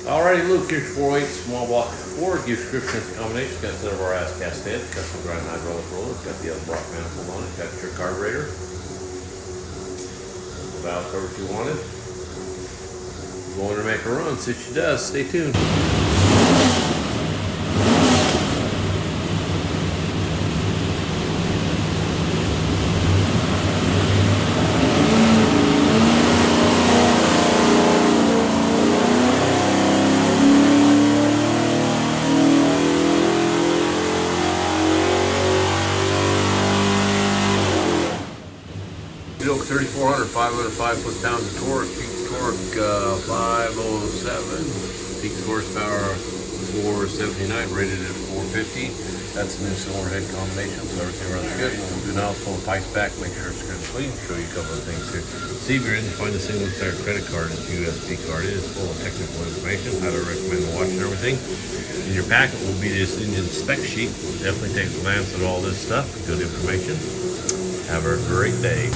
Alrighty, Luke, here's your 408 small block Ford. Gives description combination. Got set of our ass cast head, custom grind hydraulic rollers. Got the Edelbrock Manifold on it. Got your carburetor. Valve covers you wanted. Going to make a run. See what she does. Stay tuned. 3,400, 505 foot-pounds of torque, peak torque 507, peak horsepower 479, rated at 450. That's a new cylinder head combination, so everything runs good. We'll do now, pull the pipes back, make sure it's good and clean, show you a couple of things here. See if you're in to find the single entire credit card. It's USB card. It is full of technical information. Highly recommend watching everything. In your packet will be this engine spec sheet. Definitely take a glance at all this stuff. Good information. Have a great day.